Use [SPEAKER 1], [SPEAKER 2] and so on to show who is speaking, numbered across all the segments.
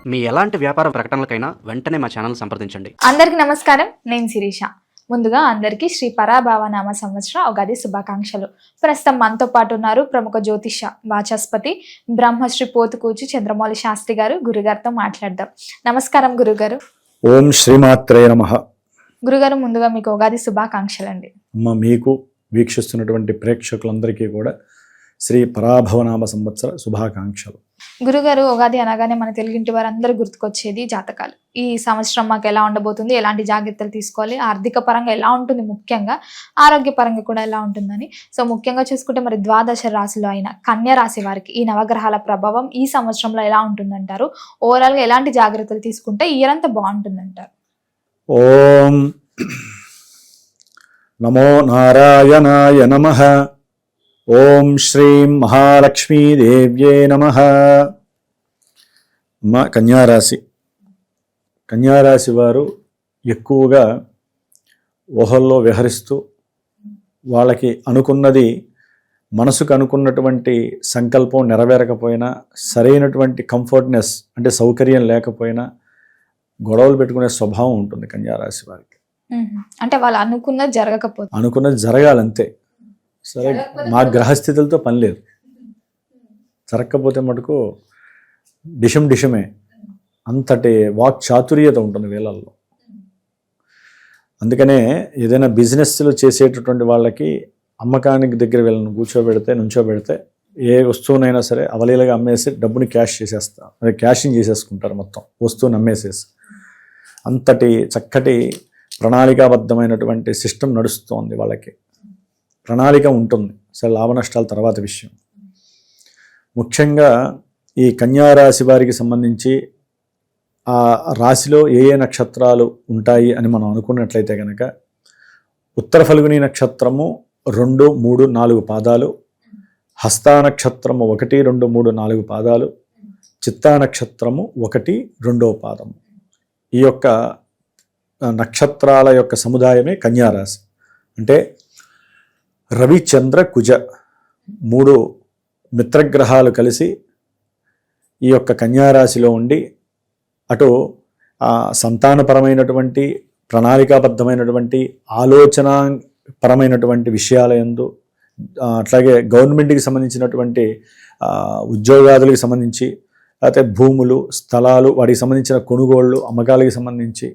[SPEAKER 1] మీ ఎలాంటి వ్యాపార ప్రకటనలకైనా వెంటనే మా ఛానల్ సంప్రదించండి.
[SPEAKER 2] అందరికీ నమస్కారం, నేను శిరీష. ముందుగా అందరికీ శ్రీ పరాభవ నామ సంవత్సర ఉగాది శుభాకాంక్షలు. ప్రస్తుతం మనతో పాటు ఉన్నారు ప్రముఖ జ్యోతిష వాచస్పతి బ్రహ్మశ్రీ పోతుకూచి చంద్రమౌళి శాస్త్రి గారు. గురుగారితో మాట్లాడదాం. నమస్కారం గురుగారు.
[SPEAKER 3] ఓం శ్రీమాత్రే నమః.
[SPEAKER 2] గురుగారు, ముందుగా మీకు ఉగాది శుభాకాంక్షలు అండి.
[SPEAKER 3] మీకు వీక్షిస్తున్నటువంటి ప్రేక్షకులందరికీ కూడా శ్రీ పరాభవనామ సంవత్సర శుభాకాంక్షలు.
[SPEAKER 2] గురుగారు, ఉగాది అనగానే మన తెలుగింటి వారందరూ గుర్తుకొచ్చేది జాతకాలు. ఈ సంవత్సరం మాకు ఎలా ఉండబోతుంది, ఎలాంటి జాగ్రత్తలు తీసుకోవాలి, ఆర్థిక పరంగా ఎలా ఉంటుంది, ముఖ్యంగా ఆరోగ్య పరంగా కూడా ఎలా ఉంటుందని. సో ముఖ్యంగా చూసుకుంటే మరి ద్వాదశ రాశిలో అయిన కన్యా రాశి వారికి ఈ నవగ్రహాల ప్రభావం ఈ సంవత్సరంలో ఎలా ఉంటుందంటారు? ఓవరాల్గా ఎలాంటి జాగ్రత్తలు తీసుకుంటే ఇయర్ అంతా బాగుంటుందంటారు?
[SPEAKER 3] ఓం నమో నారాయణాయ నమః. ఓం శ్రీం మహాలక్ష్మీదేవ్యే నమః. కన్యారాశి వారు ఎక్కువగా ఊహల్లో విహరిస్తూ వాళ్ళకి అనుకున్నది, మనసుకు అనుకున్నటువంటి సంకల్పం నెరవేరకపోయినా, సరైనటువంటి కంఫర్ట్నెస్ అంటే సౌకర్యం లేకపోయినా గొడవలు పెట్టుకునే స్వభావం ఉంటుంది కన్యారాశి వారికి.
[SPEAKER 2] అంటే వాళ్ళు అనుకున్నది
[SPEAKER 3] జరగాలంతే. సరే, మా గ్రహస్థితులతో పని లేదు. జరగకపోతే మటుకు డిషమే. అంతటి వాక్ చాతుర్యత ఉంటుంది వీళ్ళల్లో. అందుకనే ఏదైనా బిజినెస్లు చేసేటటువంటి వాళ్ళకి అమ్మకానికి దగ్గర వీళ్ళని నుంచోబెడితే ఏ వస్తువునైనా సరే అవలీలగా అమ్మేసి డబ్బుని క్యాషింగ్ చేసేసుకుంటారు. మొత్తం వస్తువుని అమ్మేసేసి. అంతటి చక్కటి ప్రణాళికాబద్ధమైనటువంటి సిస్టమ్ నడుస్తోంది వాళ్ళకి. ప్రణాళిక ఉంటుంది. సరే, లాభ నష్టాల తర్వాత విషయం. ముఖ్యంగా ఈ కన్యారాశి వారికి సంబంధించి ఆ రాశిలో ఏ నక్షత్రాలు ఉంటాయి అని మనం అనుకున్నట్లయితే కనుక, ఉత్తర ఫల్గుని నక్షత్రము 2, 3, 4 పాదాలు, హస్తా నక్షత్రము 1, 2, 3, 4 పాదాలు, చిత్తా నక్షత్రము 1, 2వ పాదము. ఈ యొక్క నక్షత్రాల యొక్క సముదాయమే కన్యారాశి. అంటే రవి, చంద్ర, కుజ 3 మిత్రగ్రహాలు కలిసి ఈ యొక్క కన్యారాశిలో ఉండి అటు సంతానపరమైనటువంటి ప్రణాళికాబద్ధమైనటువంటి ఆలోచనాపరమైనటువంటి విషయాల యందు, అట్లాగే గవర్నమెంట్కి సంబంధించినటువంటి ఉద్యోగాదులకు సంబంధించి, లేకపోతే భూములు, స్థలాలు, వాటికి సంబంధించిన కొనుగోళ్ళు, అమ్మకాలకి సంబంధించి,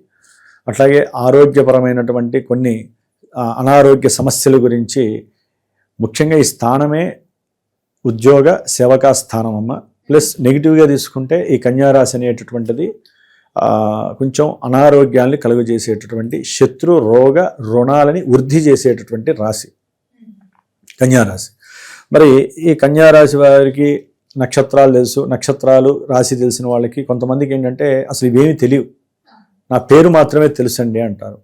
[SPEAKER 3] అట్లాగే ఆరోగ్యపరమైనటువంటి కొన్ని అనారోగ్య సమస్యల గురించి, ముఖ్యంగా ఈ స్థానమే ఉద్యోగ సేవకా స్థానం అమ్మ. ప్లస్ నెగిటివ్గా తీసుకుంటే ఈ కన్యారాశి అనేటటువంటిది కొంచెం అనారోగ్యాన్ని కలుగజేసేటటువంటి, శత్రు రోగ రుణాలని వృద్ధి చేసేటటువంటి రాశి కన్యారాశి. మరి ఈ కన్యారాశి వారికి నక్షత్రాలు తెలుసు, నక్షత్రాలు రాశి తెలిసిన వాళ్ళకి కొంతమందికి ఏంటంటే అసలు ఇవేమీ తెలియవు, నా పేరు మాత్రమే తెలుసండి అంటారు.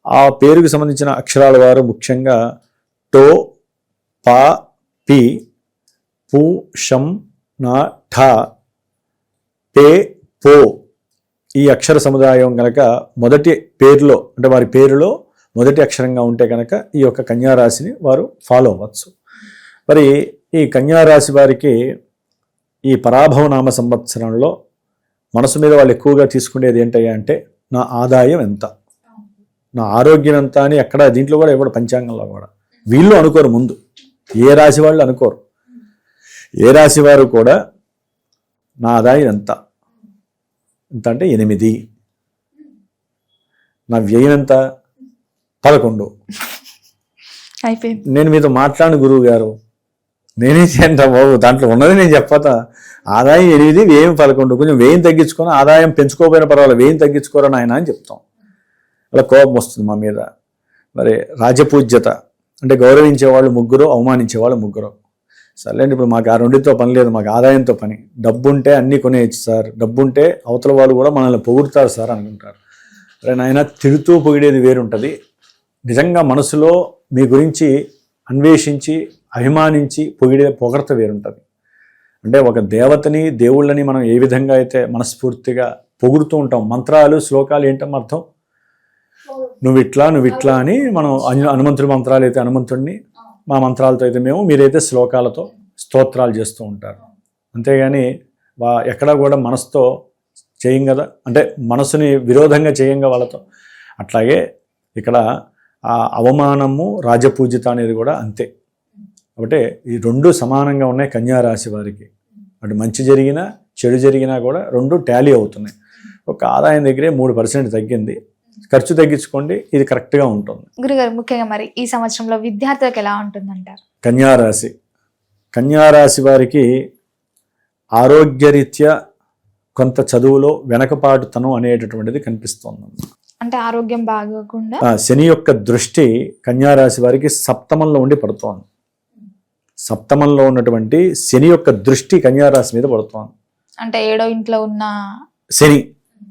[SPEAKER 3] ఆ పేరుకి సంబంధించిన అక్షరాల వారు ముఖ్యంగా టో, పా, పి, పు, షం, నా, ఠ, పే, పో ఈ అక్షర సముదాయం కనుక మొదటి పేరులో, అంటే వారి పేరులో మొదటి అక్షరంగా ఉంటే కనుక ఈ యొక్క కన్యారాశిని వారు ఫాలో అవ్వచ్చు. మరి ఈ కన్యారాశి వారికి ఈ పరాభవనామ సంవత్సరంలో మనసు మీద వాళ్ళు ఎక్కువగా తీసుకునేది ఏంటయ్యా అంటే, నా ఆదాయం ఎంత, నా ఆరోగ్యం ఎంత అని. ఎక్కడ దీంట్లో కూడా ఎవడు పంచాంగంలో కూడా వీళ్ళు అనుకోరు. ముందు ఏ రాశి వాళ్ళు అనుకోరు. ఏ రాశి వారు కూడా నా ఆదాయం ఎంత అంటే 8, నా వ్యయం ఎంత 11.
[SPEAKER 2] అయిపోయింది.
[SPEAKER 3] నేను మీతో మాట్లాడిన గురువు గారు, నేనేం చేయంటా బాబు, దాంట్లో ఉన్నది నేను చెప్పతా. ఆదాయం 8, వ్యయం 11. కొంచెం వ్యయం తగ్గించుకొని ఆదాయం పెంచుకోకపోయినా పర్వాలేదు, వ్యయం తగ్గించుకోరా నాయన అని చెప్తాం. అలా కోపం వస్తుంది మా మీద. మరి రాజపూజ్యత అంటే గౌరవించేవాళ్ళు 3, అవమానించేవాళ్ళు 3. సర్లేండి, ఇప్పుడు మాకు ఆ రెండితో పని లేదు, మాకు ఆదాయంతో పని. డబ్బు ఉంటే అన్నీ కొనేయచ్చు సార్, డబ్బు ఉంటే అవతల వాళ్ళు కూడా మనల్ని పొగుడుతారు సార్ అనుకుంటారు. అరే నాయన, తిడుతూ పొగిడేది వేరుంటుంది. నిజంగా మనసులో మీ గురించి అన్వేషించి అభిమానించి పొగడత వేరుంటుంది. అంటే ఒక దేవతని, దేవుళ్ళని మనం ఏ విధంగా అయితే మనస్ఫూర్తిగా పొగుడుతూ ఉంటాం. మంత్రాలు, శ్లోకాలు ఏంటమ్మా అర్థం? నువ్వు ఇట్లా అని మనం హనుమంతుడి మంత్రాలు అయితే హనుమంతుడిని, మా మంత్రాలతో అయితే మేము, మీరైతే శ్లోకాలతో స్తోత్రాలు చేస్తూ ఉంటారు. అంతేగాని ఎక్కడా కూడా మనసుతో చేయం కదా, అంటే మనసుని విరోధంగా చేయంగా వాళ్ళతో. అట్లాగే ఇక్కడ ఆ అవమానము రాజపూజిత అనేది కూడా అంతే. కాబట్టి ఈ రెండు సమానంగా ఉన్నాయి కన్యా రాశి వారికి. అటు మంచి జరిగినా చెడు జరిగినా కూడా రెండు టాలీ అవుతున్నాయి. ఒక ఆదాయం దగ్గరే 3% తగ్గింది, ఖర్చు తగ్గించుకోండి, ఇది కరెక్ట్గా ఉంటుంది.
[SPEAKER 2] గురుగారు ముఖ్యంగా మరి ఈ సంవత్సరంలో విద్యార్థులకు ఎలా ఉంటుందంటారు?
[SPEAKER 3] కన్యారాశి వారికి ఆరోగ్యరీత్యా కొంత చదువులో వెనకపాటుతనం అనేటటువంటిది కనిపిస్తోంది.
[SPEAKER 2] అంటే ఆరోగ్యం బాగోకుండా
[SPEAKER 3] శని యొక్క దృష్టి కన్యారాశి వారికి సప్తమంలో ఉండి పడుతోంది. సప్తమంలో ఉన్నటువంటి శని యొక్క దృష్టి కన్యారాశి మీద పడుతోంది.
[SPEAKER 2] అంటే 7వ ఇంట్లో ఉన్న
[SPEAKER 3] శని,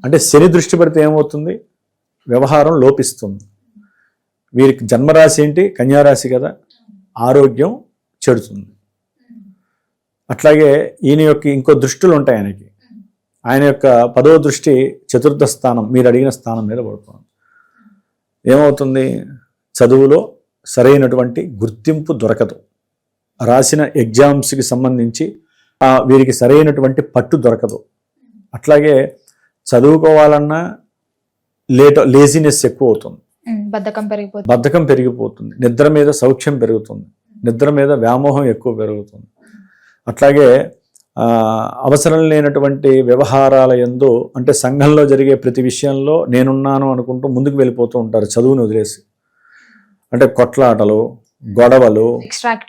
[SPEAKER 3] అంటే శని దృష్టి పడితే ఏమవుతుంది, వ్యవహారం లోపిస్తుంది. వీరికి జన్మరాశి ఏంటి, కన్యారాశి కదా, ఆరోగ్యం చెడుతుంది. అట్లాగే ఈయన యొక్క ఇంకో దృష్టిలు ఉంటాయి ఆయనకి. ఆయన యొక్క 10వ దృష్టి చతుర్థ స్థానం, మీరు అడిగిన స్థానం మీద పడుతుంది. ఏమవుతుంది, చదువులో సరైనటువంటి గుర్తింపు దొరకదు. రాసిన ఎగ్జామ్స్కి సంబంధించి వీరికి సరైనటువంటి పట్టు దొరకదు. అట్లాగే చదువుకోవాలన్నా లేజినెస్ ఎక్కువ అవుతుంది, బద్ధకం పెరిగిపోతుంది, నిద్ర మీద సౌఖ్యం పెరుగుతుంది, నిద్ర మీద వ్యామోహం ఎక్కువ పెరుగుతుంది. అట్లాగే అవసరం లేనటువంటి వ్యవహారాల యందు, అంటే సంఘంలో జరిగే ప్రతి విషయంలో నేనున్నాను అనుకుంటూ ముందుకు వెళ్ళిపోతూ ఉంటారు చదువుని వదిలేసి. అంటే కొట్లాటలు, గొడవలు,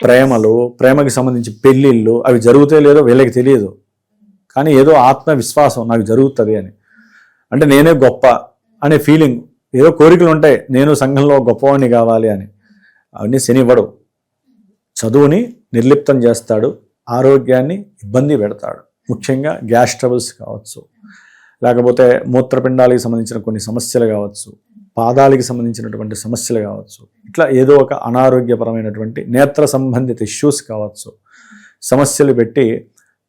[SPEAKER 3] ప్రేమలు, ప్రేమకి సంబంధించి పెళ్ళిళ్ళు, అవి జరుగుతాయో లేదో వీళ్ళకి తెలియదు, కానీ ఏదో ఆత్మవిశ్వాసం నాకు జరుగుతుంది అని, అంటే నేనే గొప్ప అనే ఫీలింగ్, ఏదో కోరికలు ఉంటాయి, నేను సంఘంలో గొప్పవాడిని కావాలి అని. అవన్నీ శని ఇవ్వడు. చదువుని నిర్లిప్తం చేస్తాడు, ఆరోగ్యాన్ని ఇబ్బంది పెడతాడు. ముఖ్యంగా గ్యాస్ ట్రబుల్స్ కావచ్చు, లేకపోతే మూత్రపిండాలకు సంబంధించిన కొన్ని సమస్యలు కావచ్చు, పాదాలకి సంబంధించినటువంటి సమస్యలు కావచ్చు, ఇట్లా ఏదో ఒక అనారోగ్యపరమైనటువంటి నేత్ర సంబంధిత ఇష్యూస్ కావచ్చు, సమస్యలు పెట్టి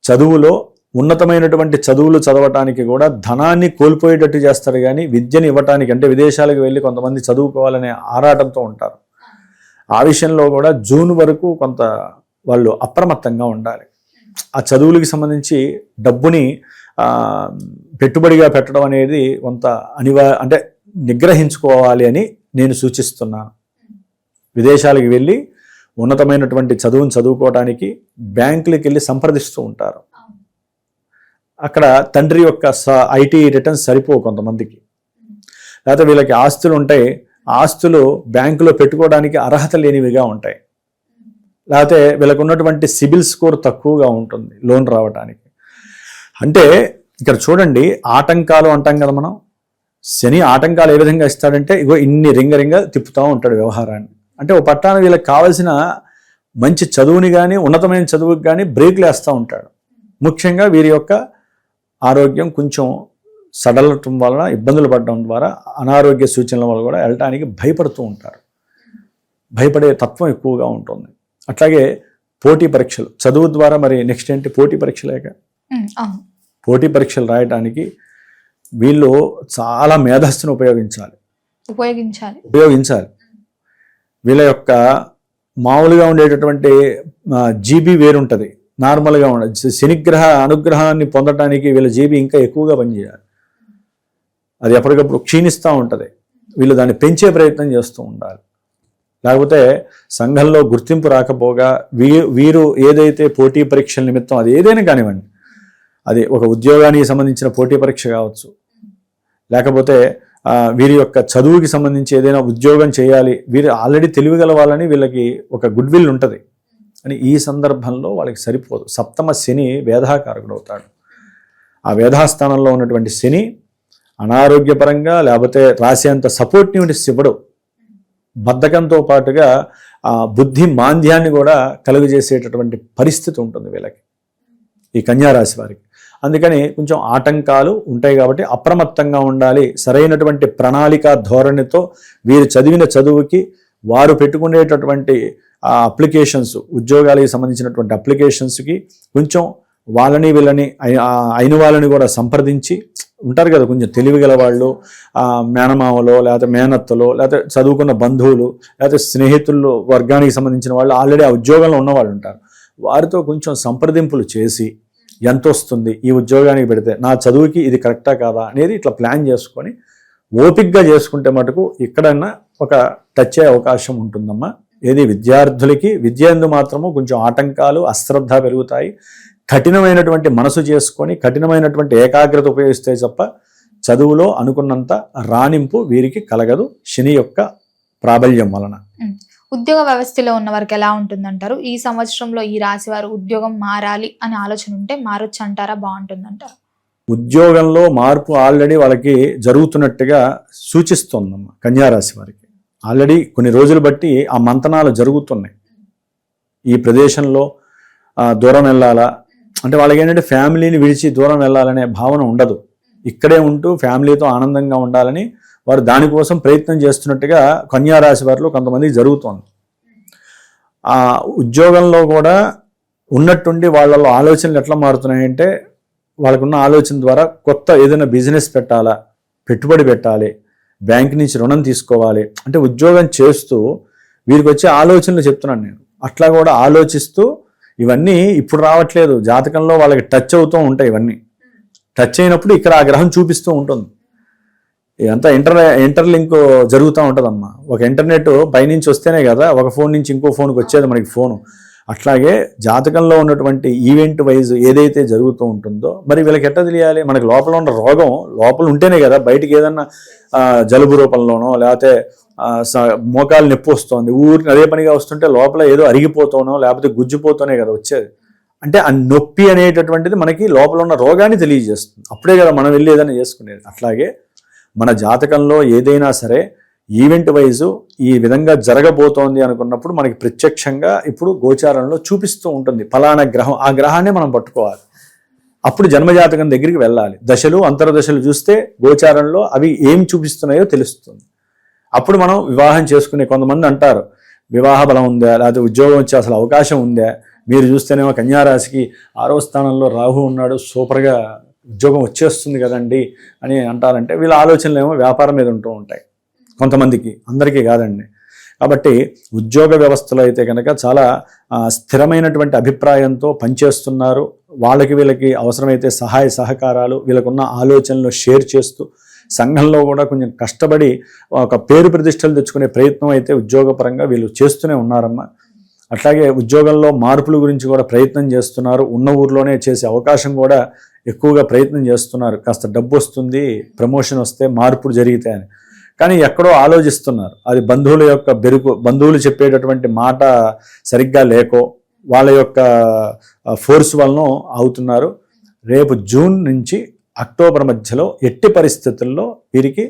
[SPEAKER 3] చదువులో ఉన్నతమైనటువంటి చదువులు చదవటానికి కూడా ధనాన్ని కోల్పోయేటట్టు చేస్తారు. కానీ విద్యను ఇవ్వటానికి, అంటే విదేశాలకు వెళ్ళి కొంతమంది చదువుకోవాలనే ఆరాటంతో ఉంటారు. ఆ విషయంలో కూడా జూన్ వరకు కొంత వాళ్ళు అప్రమత్తంగా ఉండాలి. ఆ చదువులకి సంబంధించి డబ్బుని పెట్టుబడిగా పెట్టడం అనేది కొంత అంటే నిగ్రహించుకోవాలి అని నేను సూచిస్తున్నాను. విదేశాలకు వెళ్ళి ఉన్నతమైనటువంటి చదువును చదువుకోవడానికి బ్యాంకులకు వెళ్ళి సంప్రదిస్తూ ఉంటారు. అక్కడ తండ్రి యొక్క ఐటీ రిటర్న్స్ సరిపోవు కొంతమందికి, లేకపోతే వీళ్ళకి ఆస్తులు ఉంటాయి, ఆస్తులు బ్యాంకులో పెట్టుకోవడానికి అర్హత లేనివిగా ఉంటాయి, లేకపోతే వీళ్ళకు ఉన్నటువంటి సిబిల్ స్కోర్ తక్కువగా ఉంటుంది లోన్ రావడానికి. అంటే ఇక్కడ చూడండి, ఆటంకాలు అంటాం కదా మనం. శని ఆటంకాలు ఏ విధంగా ఇస్తాడంటే, ఇగో ఇన్ని రింగ తిప్పుతూ ఉంటాడు వ్యవహారాన్ని. అంటే ఓ పట్టాన వీళ్ళకి కావాల్సిన మంచి చదువుని కానీ ఉన్నతమైన చదువుకి కానీ బ్రేక్లు వేస్తూ ఉంటాడు. ముఖ్యంగా వీరి యొక్క ఆరోగ్యం కొంచెం సడలటం వలన, ఇబ్బందులు పడడం ద్వారా, అనారోగ్య సూచనల వల్ల కూడా వెళ్ళటానికి భయపడుతూ ఉంటారు. భయపడే తత్వం ఎక్కువగా ఉంటుంది. అట్లాగే పోటీ పరీక్షలు, చదువు ద్వారా మరి నెక్స్ట్ ఏంటి, పోటీ పరీక్షలేక. పోటీ పరీక్షలు రాయడానికి వీళ్ళు చాలా మేధస్సును ఉపయోగించాలి. వీళ్ళ యొక్క మామూలుగా ఉండేటటువంటి జీబీ వేరుంటుంది, నార్మల్గా ఉండదు. శనిగ్రహ అనుగ్రహాన్ని పొందడానికి వీళ్ళ జీబీ ఇంకా ఎక్కువగా పనిచేయాలి. అది ఎప్పటికప్పుడు క్షీణిస్తూ ఉంటుంది. వీళ్ళు దాన్ని పెంచే ప్రయత్నం చేస్తూ ఉండాలి. లేకపోతే సంఘంలో గుర్తింపు రాకపోగా వీరు ఏదైతే పోటీ పరీక్షల నిమిత్తం, అది ఏదైనా కానివ్వండి, అది ఒక ఉద్యోగానికి సంబంధించిన పోటీ పరీక్ష కావచ్చు, లేకపోతే వీరి యొక్క చదువుకి సంబంధించి ఏదైనా ఉద్యోగం చేయాలి, వీరు ఆల్రెడీ తెలివిగల వాళ్ళని వీళ్ళకి ఒక గుడ్ విల్ ఉంటుంది అని, ఈ సందర్భంలో వాళ్ళకి సరిపోదు. సప్తమ శని వేధాకారకుడు అవుతాడు. ఆ వేధాస్థానంలో ఉన్నటువంటి శని అనారోగ్యపరంగా లేకపోతే రాసేంత సపోర్టివ్నెస్ ఇవ్వడు. బద్ధకంతో పాటుగా బుద్ధి మాంద్యాన్ని కూడా కలుగజేసేటటువంటి పరిస్థితి ఉంటుంది వీళ్ళకి, ఈ కన్యారాశి వారికి. అందుకని కొంచెం ఆటంకాలు ఉంటాయి కాబట్టి అప్రమత్తంగా ఉండాలి. సరైనటువంటి ప్రణాళిక ధోరణితో వీరు చదివిన చదువుకి, వారు పెట్టుకునేటటువంటి అప్లికేషన్స్, ఉద్యోగాలకు సంబంధించినటువంటి అప్లికేషన్స్కి కొంచెం వాళ్ళని వీళ్ళని అయిన వాళ్ళని కూడా సంప్రదించి ఉంటారు కదా, కొంచెం తెలివిగల వాళ్ళు, మేనమామలో లేకపోతే మేనత్తలో లేకపోతే చదువుకున్న బంధువులు లేకపోతే స్నేహితులు వర్గానికి సంబంధించిన వాళ్ళు, ఆల్రెడీ ఆ ఉద్యోగంలో ఉన్నవాళ్ళు ఉంటారు. వారితో కొంచెం సంప్రదింపులు చేసి ఎంత వస్తుంది ఈ ఉద్యోగానికి పెడితే, నా చదువుకి ఇది కరెక్టా కాదా అనేది ఇట్లా ప్లాన్ చేసుకొని ఓపిక్గా చేసుకుంటే మటుకు ఎక్కడన్నా ఒక టచ్ అయ్యే అవకాశం ఉంటుందమ్మా. ఏది విద్యార్థులకి విద్య ఎందు మాత్రము కొంచెం ఆటంకాలు, అశ్రద్ధ పెరుగుతాయి. కఠినమైనటువంటి మనసు చేసుకొని కఠినమైనటువంటి ఏకాగ్రత ఉపయోగిస్తే తప్ప చదువులో అనుకున్నంత రాణింపు వీరికి కలగదు శని యొక్క ప్రాబల్యం వలన.
[SPEAKER 2] ఉద్యోగ వ్యవస్థలో ఉన్న వారికి ఎలా ఉంటుందంటారు? ఈ సంవత్సరంలో ఈ రాశి వారు ఉద్యోగం మారాలి అని ఆలోచన ఉంటే మారొచ్చు అంటారా, బాగుంటుందంటారా?
[SPEAKER 3] ఉద్యోగంలో మార్పు ఆల్రెడీ వాళ్ళకి జరుగుతున్నట్టుగా సూచిస్తోందమ్మా. కన్యారాశి వారికి ఆల్రెడీ కొన్ని రోజులు బట్టి ఆ మంతనాలు జరుగుతున్నాయి. ఈ ప్రదేశంలో దూరం వెళ్ళాలా అంటే వాళ్ళకి ఏంటంటే ఫ్యామిలీని విడిచి దూరం వెళ్ళాలనే భావన ఉండదు. ఇక్కడే ఉంటూ ఫ్యామిలీతో ఆనందంగా ఉండాలని వారు దానికోసం ప్రయత్నం చేస్తున్నట్టుగా కన్యారాశి వారిలో కొంతమంది జరుగుతోంది. ఆ ఉద్యోగంలో కూడా ఉన్నట్టుండి వాళ్ళలో ఆలోచనలు ఎట్లా మారుతున్నాయంటే వాళ్ళకున్న ఆలోచన ద్వారా కొత్త ఏదైనా బిజినెస్ పెట్టాలా, పెట్టుబడి పెట్టాలి, బ్యాంక్ నుంచి రుణం తీసుకోవాలి అంటే ఉద్యోగం చేస్తూ వీరికి వచ్చే ఆలోచనలు చెప్తున్నాను నేను. అట్లా కూడా ఆలోచిస్తూ ఇవన్నీ ఇప్పుడు రావట్లేదు, జాతకంలో వాళ్ళకి టచ్ అవుతూ ఉంటాయి. ఇవన్నీ టచ్ అయినప్పుడు ఇక్కడ ఆ గ్రహం చూపిస్తూ ఉంటుంది. ఇదంతా ఇంటర్లింక్ జరుగుతూ ఉంటుందమ్మా. ఒక ఇంటర్నెట్ పైనుంచి వస్తేనే కదా ఒక ఫోన్ నుంచి ఇంకో ఫోన్కి వచ్చేది మనకి ఫోను. అట్లాగే జాతకంలో ఉన్నటువంటి ఈవెంట్ వైజ్ ఏదైతే జరుగుతూ ఉంటుందో మరి వీళ్ళకి ఎట్లా తెలియాలి? మనకి లోపల ఉన్న రోగం లోపల ఉంటేనే కదా బయటికి ఏదన్నా జలుబు రూపంలోనో లేకపోతే మోకాలు నొప్పి వస్తుంది ఊరికి అదే పనిగా వస్తుంటే లోపల ఏదో అరిగిపోతానో లేకపోతే గుజ్జిపోతానే కదా వచ్చేది. అంటే ఆ నొప్పి అనేటటువంటిది మనకి లోపల ఉన్న రోగాన్ని తెలియజేస్తుంది. అప్పుడే కదా మనం వెళ్ళి ఏదైనా చేసుకునేది. అట్లాగే మన జాతకంలో ఏదైనా సరే ఈవెంట్ వైజు ఈ విధంగా జరగబోతోంది అనుకున్నప్పుడు మనకి ప్రత్యక్షంగా ఇప్పుడు గోచారంలో చూపిస్తూ ఉంటుంది ఫలానా గ్రహం. ఆ గ్రహాన్ని మనం పట్టుకోవాలి. అప్పుడు జన్మజాతకం దగ్గరికి వెళ్ళాలి. దశలు అంతర్దశలు చూస్తే గోచారంలో అవి ఏం చూపిస్తున్నాయో తెలుస్తుంది. అప్పుడు మనం వివాహం చేసుకునే కొంతమంది అంటారు వివాహ బలం ఉందా లేకపోతే ఉద్యోగం వచ్చే అసలు అవకాశం ఉందా? మీరు చూస్తేనేమో కన్యారాశికి 6వ స్థానంలో రాహు ఉన్నాడు, సూపర్గా ఉద్యోగం వచ్చేస్తుంది కదండి అని అంటారంటే వీళ్ళ ఆలోచనలు ఏమో వ్యాపారం మీద ఉంటూ ఉంటాయి కొంతమందికి, అందరికీ కాదండి. కాబట్టి ఉద్యోగ వ్యవస్థలో అయితే కనుక చాలా స్థిరమైనటువంటి అభిప్రాయంతో పనిచేస్తున్నారు. వాళ్ళకి వీళ్ళకి అవసరమైతే సహాయ సహకారాలు వీళ్ళకున్న ఆలోచనలు షేర్ చేస్తూ సంఘంలో కూడా కొంచెం కష్టపడి ఒక పేరు ప్రతిష్టలు తెచ్చుకునే ప్రయత్నం అయితే ఉద్యోగపరంగా వీళ్ళు చేస్తూనే ఉన్నారమ్మా. అట్లాగే ఉద్యోగంలో మార్పుల గురించి కూడా ప్రయత్నం చేస్తున్నారు. ఉన్న ఊర్లోనే చేసే అవకాశం కూడా ఎక్కువగా ప్రయత్నం చేస్తున్నారు. కాస్త డబ్బు వస్తుంది, ప్రమోషన్ వస్తే మార్పులు జరుగుతాయని. కానీ ఎక్కడో ఆలోచిస్తున్నారు. అది బంధువుల యొక్క బంధువులు చెప్పేటటువంటి మాట సరిగ్గా లేకో వాళ్ళ యొక్క ఫోర్స్ వలన అవుతున్నారు. రేపు జూన్ నుంచి అక్టోబర్ మధ్యలో ఎట్టి పరిస్థితుల్లో వీరికి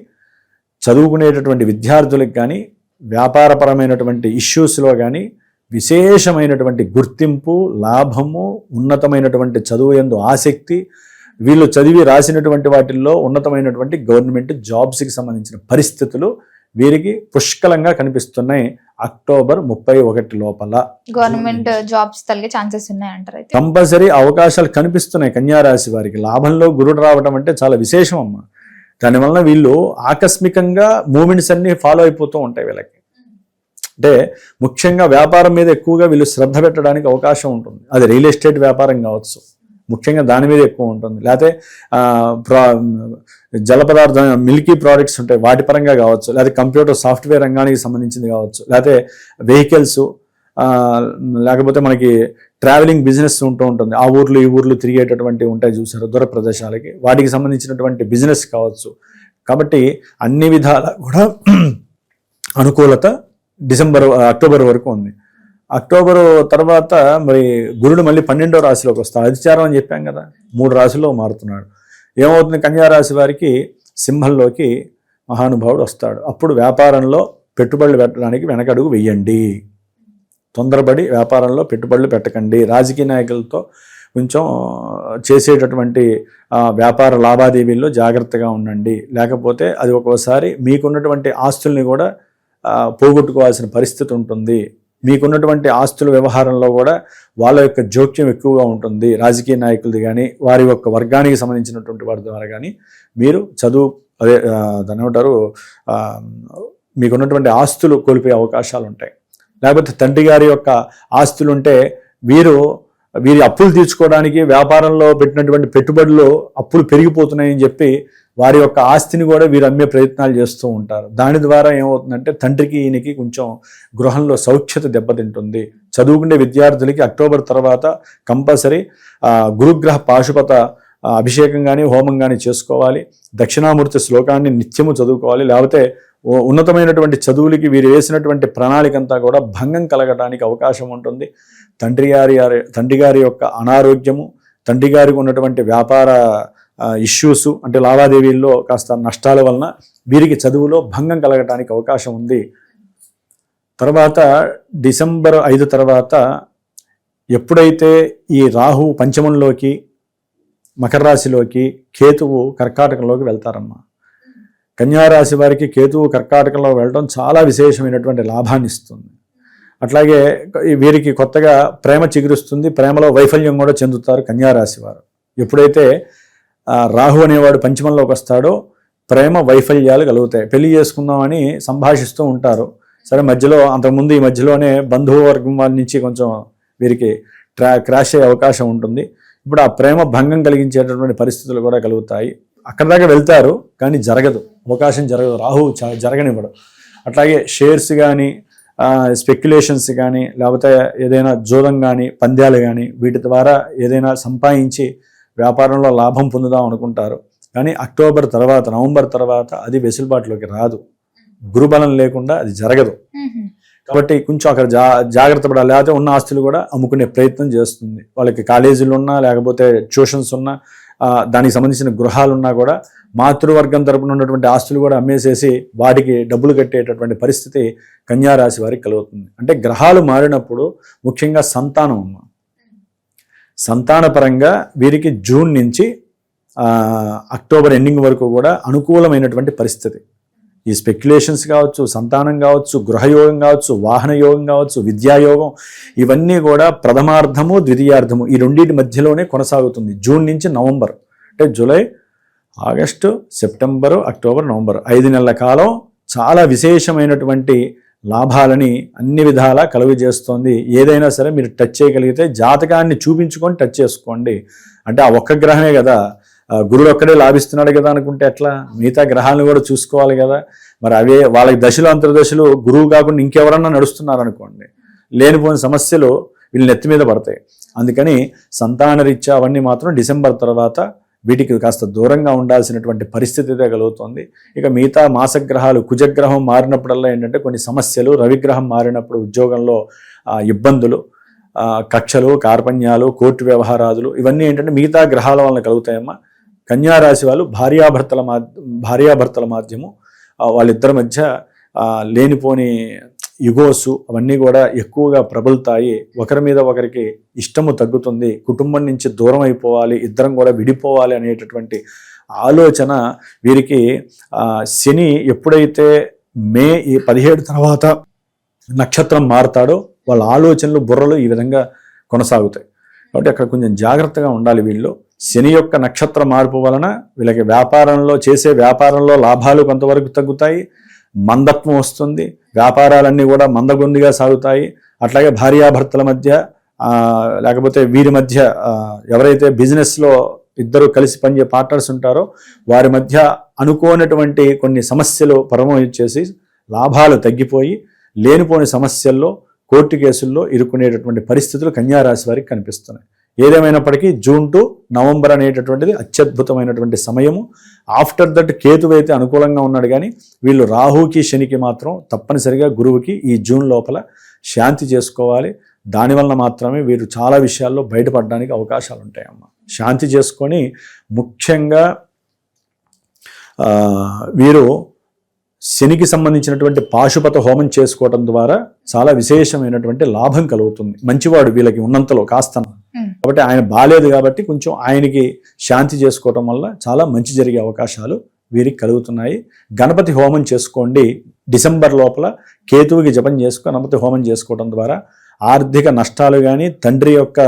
[SPEAKER 3] చదువుకునేటటువంటి విద్యార్థులకు కానీ వ్యాపారపరమైనటువంటి ఇష్యూస్లో కానీ విశేషమైనటువంటి గుర్తింపు, లాభము, ఉన్నతమైనటువంటి చదువు యందు ఆసక్తి, వీళ్ళు చదివి రాసినటువంటి వాటిల్లో ఉన్నతమైనటువంటి గవర్నమెంట్ జాబ్స్కి సంబంధించిన పరిస్థితులు వీరికి పుష్కలంగా కనిపిస్తున్నాయి. అక్టోబర్ 31 లోపల
[SPEAKER 2] గవర్నమెంట్ జాబ్స్ తలిగే ఛాన్సెస్ ఉన్నాయంటారు.
[SPEAKER 3] కంపల్సరీ అవకాశాలు కనిపిస్తున్నాయి. కన్యారాశి వారికి లాభంలో గురుడు రావడం అంటే చాలా విశేషం అమ్మ. దానివల్ల వీళ్ళు ఆకస్మికంగా మూమెంట్స్ అన్ని ఫాలో అయిపోతూ ఉంటాయి వీళ్ళకి. అంటే ముఖ్యంగా వ్యాపారం మీద ఎక్కువగా వీళ్ళు శ్రద్ధ పెట్టడానికి అవకాశం ఉంటుంది. అది రియల్ ఎస్టేట్ వ్యాపారం కావచ్చు, ముఖ్యంగా దాని మీద ఎక్కువ ఉంటుంది. లేకపోతే జల పదార్థం మిల్కీ ప్రోడక్ట్స్ ఉంటాయి వాటి పరంగా కావచ్చు, లేకపోతే కంప్యూటర్ సాఫ్ట్వేర్ రంగానికి సంబంధించింది కావచ్చు, లేకపోతే వెహికల్స్, లేకపోతే మనకి ట్రావెలింగ్ బిజినెస్ ఉంటూ ఉంటుంది. ఆ ఊర్లు ఈ ఊర్లు తిరిగేటటువంటి ఉంటాయి చూసారు దూర ప్రదేశాలకి, వాటికి సంబంధించినటువంటి బిజినెస్ కావచ్చు. కాబట్టి అన్ని విధాల కూడా అనుకూలత అక్టోబర్ వరకు ఉంది. అక్టోబరు తర్వాత మరి గురుడు మళ్ళీ 12వ రాశిలోకి వస్తాడు. అధిచారం అని చెప్పాం కదా, 3 రాశుల్లో మారుతున్నాడు. ఏమవుతుంది? కన్యారాశి వారికి సింహంలోకి మహానుభావుడు వస్తాడు. అప్పుడు వ్యాపారంలో పెట్టుబడులు పెట్టడానికి వెనకడుగు వెయ్యండి. తొందరపడి వ్యాపారంలో పెట్టుబడులు పెట్టకండి. రాజకీయ నాయకులతో కొంచెం చేసేటటువంటి వ్యాపార లావాదేవీల్లో జాగ్రత్తగా ఉండండి. లేకపోతే అది ఒక్కోసారి మీకున్నటువంటి ఆస్తుల్ని కూడా పోగొట్టుకోవాల్సిన పరిస్థితి ఉంటుంది. మీకున్నటువంటి ఆస్తుల వ్యవహారంలో కూడా వాళ్ళ యొక్క జోక్యం ఎక్కువగా ఉంటుంది. రాజకీయ నాయకులది కానీ వారి యొక్క వర్గానికి సంబంధించినటువంటి వారి ద్వారా కానీ మీరు దాని ఏమంటారు మీకున్నటువంటి ఆస్తులు కోల్పోయే అవకాశాలు ఉంటాయి. లేకపోతే తండ్రి గారి యొక్క ఆస్తులు ఉంటే వీరు వీరి అప్పులు తీర్చుకోవడానికి వ్యాపారంలో పెట్టినటువంటి పెట్టుబడులు అప్పులు పెరిగిపోతున్నాయని చెప్పి వారి యొక్క ఆస్తిని కూడా వీరు అమ్మే ప్రయత్నాలు చేస్తూ ఉంటారు. దాని ద్వారా ఏమవుతుందంటే తండ్రికి ఈయనకి కొంచెం గృహంలో సౌఖ్యత దెబ్బతింటుంది. చదువుకునే విద్యార్థులకి అక్టోబర్ తర్వాత కంపల్సరీ గురుగ్రహ పాశుపత అభిషేకం కానీ హోమం కానీ చేసుకోవాలి. దక్షిణామూర్తి శ్లోకాన్ని నిత్యము చదువుకోవాలి. లేకపోతే ఉన్నతమైనటువంటి చదువులకి వీరు వేసినటువంటి ప్రణాళిక అంతా కూడా భంగం కలగడానికి అవకాశం ఉంటుంది. తండ్రి గారి యొక్క అనారోగ్యము, తండ్రి గారికి ఉన్నటువంటి వ్యాపార ఇష్యూస్ అంటే లావాదేవీల్లో కాస్త నష్టాల వలన వీరికి చదువులో భంగం కలగటానికి అవకాశం ఉంది. తర్వాత డిసెంబర్ 5 తర్వాత ఎప్పుడైతే ఈ రాహు పంచమంలోకి మకర రాశిలోకి కేతువు కర్కాటకంలోకి వెళ్తారమ్మా. కన్యారాశి వారికి కేతువు కర్కాటకంలో వెళ్ళడం చాలా విశేషమైనటువంటి లాభాన్ని ఇస్తుంది. అట్లాగే వీరికి కొత్తగా ప్రేమ చిగురుస్తుంది. ప్రేమలో వైఫల్యం కూడా చెందుతారు కన్యారాశి వారు. ఎప్పుడైతే రాహు అనేవాడు పంచమంలోకి వస్తాడో ప్రేమ వైఫల్యాలు కలుగుతాయి. పెళ్లి చేసుకుందామని సంభాషిస్తూ ఉంటారు. సరే మధ్యలో అంతకుముందు ఈ మధ్యలోనే బంధువర్గం వారి నుంచి కొంచెం వీరికి క్రాష్ అయ్యే అవకాశం ఉంటుంది. ఇప్పుడు ఆ ప్రేమ భంగం కలిగించేటటువంటి పరిస్థితులు కూడా కలుగుతాయి. అక్కడ దాకా వెళ్తారు కానీ జరగదు, అవకాశం జరగదు, రాహు జరగనివ్వడు. అట్లాగే షేర్స్ కానీ స్పెక్యులేషన్స్ కానీ లేకపోతే ఏదైనా జోదం కానీ పంద్యాలు కానీ వీటి ద్వారా ఏదైనా సంపాదించి వ్యాపారంలో లాభం పొందుదాం అనుకుంటారు. కానీ అక్టోబర్ తర్వాత నవంబర్ తర్వాత అది వెసులుబాటులోకి రాదు. గురుబలం లేకుండా అది జరగదు. కాబట్టి కొంచెం అక్కడ జాగ్రత్త పడాలి. లేకపోతే ఉన్న ఆస్తులు కూడా అమ్ముకునే ప్రయత్నం చేస్తుంది. వాళ్ళకి కాలేజీలు ఉన్నా లేకపోతే ట్యూషన్స్ ఉన్నా దానికి సంబంధించిన గృహాలు ఉన్నా కూడా మాతృవర్గం తరపున ఉన్నటువంటి ఆస్తులు కూడా అమ్మేసేసి వాటికి డబ్బులు కట్టేటటువంటి పరిస్థితి కన్యారాశి వారికి కలుగుతుంది. అంటే గ్రహాలు మారినప్పుడు ముఖ్యంగా సంతానపరంగా వీరికి జూన్ నుంచి అక్టోబర్ ఎండింగ్ వరకు కూడా అనుకూలమైనటువంటి పరిస్థితి. ఈ స్పెక్యులేషన్స్ కావచ్చు, సంతానం కావచ్చు, గృహయోగం కావచ్చు, వాహన యోగం కావచ్చు, విద్యాయోగం ఇవన్నీ కూడా ప్రథమార్థము ద్వితీయార్థము ఈ రెండింటి మధ్యలోనే కొనసాగుతుంది. జూన్ నుంచి నవంబర్ అంటే July, August, September, October, November 5 నెలల కాలం చాలా విశేషమైనటువంటి లాభాలని అన్ని విధాలా కలుగజేస్తోంది. ఏదైనా సరే మీరు టచ్ చేయగలిగితే జాతకాన్ని చూపించుకొని టచ్ చేసుకోండి. అంటే ఆ ఒక్క గ్రహమే కదా, గురుడు ఒక్కడే లాభిస్తున్నాడు కదా అనుకుంటే ఎట్లా? మిగతా గ్రహాలను కూడా చూసుకోవాలి కదా. మరి అవే వాళ్ళకి దశలు అంతర్దశలు గురువు కాకుండా ఇంకెవరన్నా నడుస్తున్నారు అనుకోండి, లేనిపోయిన సమస్యలు వీళ్ళు నెత్తి మీద పడతాయి. అందుకని సంతాన రీత్యా అవన్నీ మాత్రం డిసెంబర్ తర్వాత వీటికి కాస్త దూరంగా ఉండాల్సినటువంటి పరిస్థితి అయితే కలుగుతుంది. ఇక మిగతా మాసగ్రహాలు కుజగ్రహం మారినప్పుడల్లా ఏంటంటే కొన్ని సమస్యలు, రవిగ్రహం మారినప్పుడు ఉద్యోగంలో ఇబ్బందులు, కక్షలు, కార్పణ్యాలు, కోర్టు వ్యవహారాదులు ఇవన్నీ ఏంటంటే మిగతా గ్రహాల వలన కలుగుతాయమ్మా. కన్యారాశి వాళ్ళు భార్యాభర్తల మాధ్యము వాళ్ళిద్దరి మధ్య లేనిపోని యుగోసు అవన్నీ కూడా ఎక్కువగా ప్రబలుతాయి. ఒకరి మీద ఒకరికి ఇష్టము తగ్గుతుంది. కుటుంబం నుంచి దూరం అయిపోవాలి, ఇద్దరం కూడా విడిపోవాలి అనేటటువంటి ఆలోచన వీరికి శని ఎప్పుడైతే మే 17 తర్వాత నక్షత్రం మారుతాడో వాళ్ళ ఆలోచనలు బుర్రలు ఈ విధంగా కొనసాగుతాయి. కాబట్టి అక్కడ కొంచెం జాగ్రత్తగా ఉండాలి వీళ్ళు. శని యొక్క నక్షత్ర మార్పు వలన వీళ్ళకి వ్యాపారంలో లాభాలు కొంతవరకు తగ్గుతాయి, మందత్వం వస్తుంది, వ్యాపారాలన్నీ కూడా మందగొందిగా సాగుతాయి. అట్లాగే భార్యాభర్తల మధ్య లేకపోతే వీరి మధ్య ఎవరైతే బిజినెస్లో ఇద్దరు కలిసి పనిచే పార్ట్నర్స్ ఉంటారో వారి మధ్య అనుకోనటువంటి కొన్ని సమస్యలు పరమోచ్చేసి లాభాలు తగ్గిపోయి లేనిపోని సమస్యల్లో కోర్టు కేసుల్లో ఇరుక్కునేటటువంటి పరిస్థితులు కన్యారాశి వారికి కనిపిస్తున్నాయి. ఏదేమైనప్పటికీ జూన్ టు నవంబర్ అనేటటువంటిది అత్యద్భుతమైనటువంటి సమయము. ఆఫ్టర్ దట్ కేతువు అయితే అనుకూలంగా ఉన్నాడు, కానీ వీళ్ళు రాహుకి శనికి మాత్రం తప్పనిసరిగా గురువుకి ఈ జూన్ లోపల శాంతి చేసుకోవాలి. దానివల్ల మాత్రమే వీరు చాలా విషయాల్లో బయటపడడానికి అవకాశాలు ఉంటాయమ్మా. శాంతి చేసుకొని ముఖ్యంగా వీరు శనికి సంబంధించినటువంటి పాశుపత హోమం చేసుకోవటం ద్వారా చాలా విశేషమైనటువంటి లాభం కలుగుతుంది. మంచివాడు వీళ్ళకి ఉన్నంతలో కాస్త, కాబట్టి ఆయన బాలేదు కాబట్టి కొంచెం ఆయనకి శాంతి చేసుకోవటం వల్ల చాలా మంచి జరిగే అవకాశాలు వీరికి కలుగుతున్నాయి. గణపతి హోమం చేసుకోండి. డిసెంబర్ లోపల కేతువుకి జపం గణపతి హోమం చేసుకోవడం ద్వారా ఆర్థిక నష్టాలు కానీ, తండ్రి యొక్క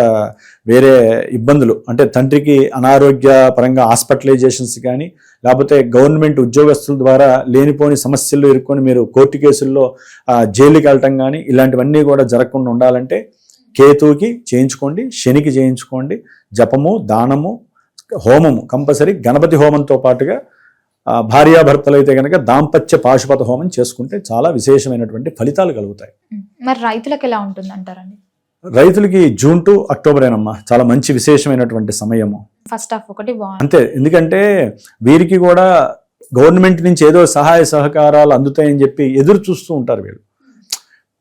[SPEAKER 3] వేరే ఇబ్బందులు అంటే తండ్రికి అనారోగ్య పరంగా హాస్పిటలైజేషన్స్ కానీ, లేకపోతే గవర్నమెంట్ ఉద్యోగస్తుల ద్వారా లేనిపోని సమస్యల్లో ఇరుక్కొని మీరు కోర్టు కేసుల్లో జైలుకి వెళ్ళటం కానీ ఇలాంటివన్నీ కూడా జరగకుండా ఉండాలంటే కేతువుకి చేయించుకోండి, శనికి చేయించుకోండి. జపము, దానము, హోమము కంపల్సరీ. గణపతి హోమంతో పాటుగా భార్యాభర్తలు అయితే కనుక దాంపత్య పాశుపత హోమం చేసుకుంటే చాలా విశేషమైనటువంటి ఫలితాలు కలుగుతాయి.
[SPEAKER 2] మరి రైతులకు ఎలా ఉంటుంది అంటారండి?
[SPEAKER 3] రైతులకి జూన్ టు అక్టోబరేనమ్మా చాలా మంచి విశేషమైనటువంటి సమయము.
[SPEAKER 2] ఫస్ట్ హాఫ్ ఒకటి బాగుంది
[SPEAKER 3] అంతే, ఎందుకంటే వీరికి కూడా గవర్నమెంట్ నుంచి ఏదో సహాయ సహకారాలు అందుతాయని చెప్పి ఎదురు చూస్తూ ఉంటారు వీళ్ళు.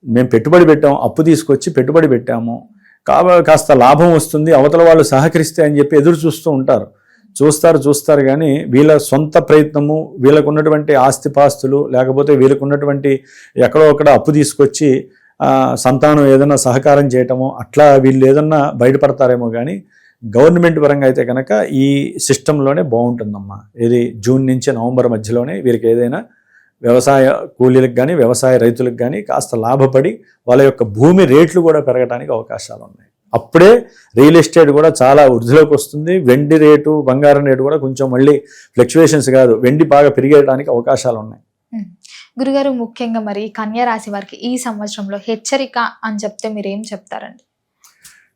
[SPEAKER 3] మేము పెట్టుబడి పెట్టాము, అప్పు తీసుకొచ్చి పెట్టుబడి పెట్టాము, కాస్త లాభం వస్తుంది, అవతల వాళ్ళు సహకరిస్తే అని చెప్పి ఎదురు చూస్తూ ఉంటారు. చూస్తారు కానీ వీళ్ళ సొంత ప్రయత్నము, వీళ్ళకు ఉన్నటువంటి ఆస్తిపాస్తులు, లేకపోతే వీళ్ళకు ఉన్నటువంటి ఎక్కడో అక్కడ అప్పు తీసుకొచ్చి సంతానం ఏదైనా సహకారం చేయటమో అట్లా వీళ్ళు ఏదన్నా బయటపడతారేమో. కానీ గవర్నమెంట్ పరంగా అయితే కనుక ఈ సిస్టంలోనే బాగుంటుందమ్మా. ఇది జూన్ నుంచి నవంబర్ మధ్యలోనే వీరికి ఏదైనా వ్యవసాయ కూలీలకు కానీ వ్యవసాయ రైతులకు కానీ కాస్త లాభపడి వాళ్ళ యొక్క భూమి రేట్లు కూడా పెరగడానికి అవకాశాలు ఉన్నాయి. అప్పుడే రియల్ ఎస్టేట్ కూడా చాలా వృద్ధిలోకి వస్తుంది. వెండి రేటు, బంగారం రేటు కూడా కొంచెం మళ్ళీ ఫ్లక్చువేషన్స్ కాదు, వెండి బాగా పెరిగేయడానికి అవకాశాలు ఉన్నాయి.
[SPEAKER 2] గురుగారు, ముఖ్యంగా మరి కన్యా రాశి వారికి ఈ సంవత్సరంలో హెచ్చరిక అని చెప్తే మీరు ఏం చెప్తారండి?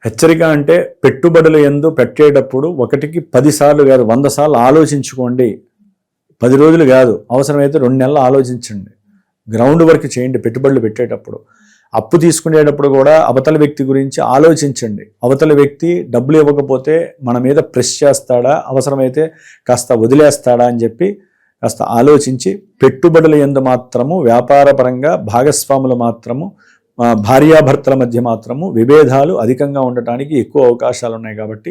[SPEAKER 3] హెచ్చరిక అంటే పెట్టుబడులు యందు పెట్టేటప్పుడు 1కి 10 సార్లు కాదు 100 సార్లు ఆలోచించుకోండి. 10 రోజులు కాదు, అవసరమైతే 2 నెలలు ఆలోచించండి. గ్రౌండ్ వర్క్ చేయండి. పెట్టుబడులు పెట్టేటప్పుడు, అప్పు తీసుకునేటప్పుడు కూడా అవతల వ్యక్తి గురించి ఆలోచించండి. అవతల వ్యక్తి డబ్బులు ఇవ్వకపోతే మన మీద ప్రెస్ చేస్తాడా, అవసరమైతే కాస్త వదిలేస్తాడా అని చెప్పి కాస్త ఆలోచించి పెట్టుబడుల యందు మాత్రము, వ్యాపార పరంగా భాగస్వాములు మాత్రము, భార్యాభర్తల మధ్య మాత్రము విభేదాలు అధికంగా ఉండటానికి ఎక్కువ అవకాశాలు ఉన్నాయి. కాబట్టి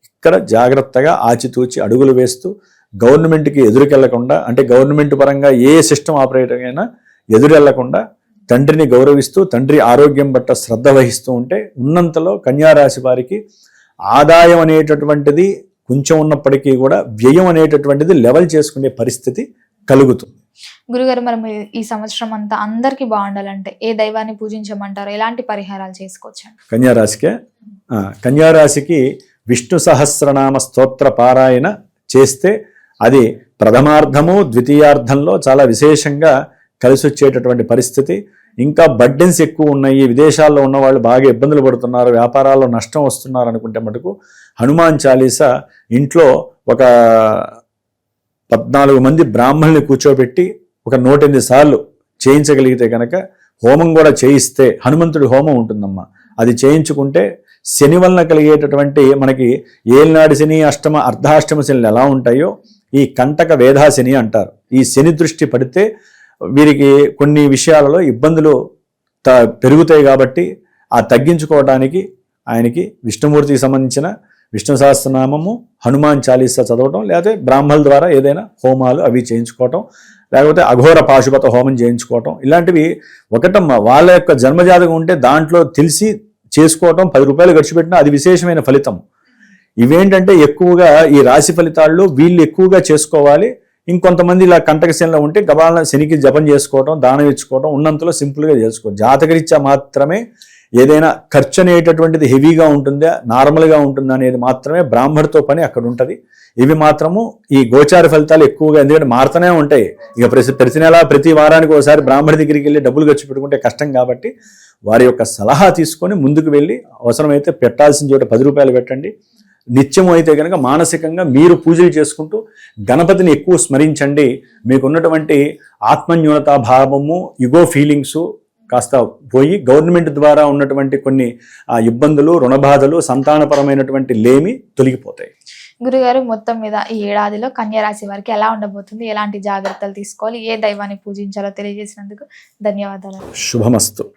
[SPEAKER 3] ఇక్కడ జాగ్రత్తగా ఆచితూచి అడుగులు వేస్తూ గవర్నమెంట్కి ఎదురుకెళ్లకుండా, అంటే గవర్నమెంట్ పరంగా ఏ సిస్టమ్ ఆపరేటర్ అయినా ఎదురెళ్లకుండా తండ్రిని గౌరవిస్తూ తండ్రి ఆరోగ్యం పట్ల శ్రద్ధ వహిస్తూ ఉంటే ఉన్నంతలో కన్యారాశి వారికి ఆదాయం అనేటటువంటిది కొంచెం ఉన్నప్పటికీ కూడా వ్యయం అనేటటువంటిది లెవెల్ చేసుకునే పరిస్థితి కలుగుతుంది.
[SPEAKER 2] గురుగారు, మనం ఈ సంవత్సరం అంతా అందరికీ బాగుండాలంటే ఏ దైవాన్ని పూజించమంటారు? ఎలాంటి పరిహారాలు చేసుకోవచ్చు?
[SPEAKER 3] కన్యారాశికి విష్ణు సహస్రనామ స్తోత్ర పారాయణ చేస్తే అది ప్రథమార్థము ద్వితీయార్థంలో చాలా విశేషంగా కలిసి వచ్చేటటువంటి పరిస్థితి. ఇంకా బర్డెన్స్ ఎక్కువ ఉన్నాయి, విదేశాల్లో ఉన్న వాళ్ళు బాగా ఇబ్బందులు పడుతున్నారు, వ్యాపారాల్లో నష్టం వస్తున్నారు అనుకుంటే మటుకు హనుమాన్ చాలీసా ఇంట్లో ఒక 14 మంది బ్రాహ్మణుల్ని కూర్చోబెట్టి ఒక 108 సార్లు చేయించగలిగితే కనుక, హోమం కూడా చేయిస్తే హనుమంతుడి హోమం ఉంటుందమ్మా, అది చేయించుకుంటే శని వలన కలిగేటటువంటి మనకి ఏలినాడి శని, అష్టమ అర్ధాష్టమ శని ఎలా ఉంటాయో ఈ కంటక వేధాశని అంటారు. ఈ శని దృష్టి పడితే వీరికి కొన్ని విషయాలలో ఇబ్బందులు పెరుగుతాయి. కాబట్టి ఆ తగ్గించుకోవడానికి ఆయనకి విష్ణుమూర్తికి సంబంధించిన విష్ణు సహస్రనామము, హనుమాన్ చాలీసా చదవటం, లేకపోతే బ్రాహ్మణుల ద్వారా ఏదైనా హోమాలు అవి చేయించుకోవటం, లేకపోతే అఘోర పాశుపత హోమం చేయించుకోవటం, ఇలాంటివి ఒకటమ్మ. వాళ్ళ యొక్క జన్మజాతకం ఉంటే దాంట్లో తెలిసి చేసుకోవటం, 10 రూపాయలు ఖర్చు పెట్టినా అది విశేషమైన ఫలితం. ఇవేంటంటే ఎక్కువగా ఈ రాశి ఫలితాల్లో వీళ్ళు ఎక్కువగా చేసుకోవాలి. ఇంకొంతమంది ఇలా కంటకశనిలో ఉంటే గబాల శనికి జపం చేసుకోవటం, దానం ఇచ్చుకోవటం, ఉన్నంతలో సింపుల్గా చేసుకోవడం. జాతకరీత్యా మాత్రమే ఏదైనా ఖర్చు అనేటటువంటిది హెవీగా ఉంటుందా, నార్మల్గా ఉంటుందా అనేది మాత్రమే బ్రాహ్మణుడితో పని అక్కడ ఉంటుంది. ఇవి మాత్రము ఈ గోచార ఫలితాలు ఎక్కువగా, ఎందుకంటే మారుతూనే ఉంటాయి. ఇక ప్రతి నెల ప్రతి వారానికి ఒకసారి బ్రాహ్మణి దగ్గరికి వెళ్ళి డబ్బులు ఖర్చు పెట్టుకుంటే కష్టం. కాబట్టి వారి యొక్క సలహా తీసుకొని ముందుకు వెళ్ళి అవసరమైతే పెట్టాల్సిన చోట 10 రూపాయలు పెట్టండి. నిత్యము అయితే కనుక మానసికంగా మీరు పూజలు చేసుకుంటూ గణపతిని ఎక్కువ స్మరించండి. మీకున్నటువంటి ఆత్మన్యూనతా భావము, ఇగో ఫీలింగ్స్ కాస్త పోయి గవర్నమెంట్ ద్వారా ఉన్నటువంటి కొన్ని ఇబ్బందులు, రుణబాధలు, సంతానపరమైనటువంటి లేమి తొలగిపోతాయి.
[SPEAKER 2] గురుగారు, మొత్తం మీద ఈ ఏడాదిలో కన్యా రాశి వారికి ఎలా ఉండబోతుంది, ఎలాంటి జాగ్రత్తలు తీసుకోవాలి, ఏ దైవాన్ని పూజించాలో తెలియజేసినందుకు ధన్యవాదాలు.
[SPEAKER 3] శుభమస్తు.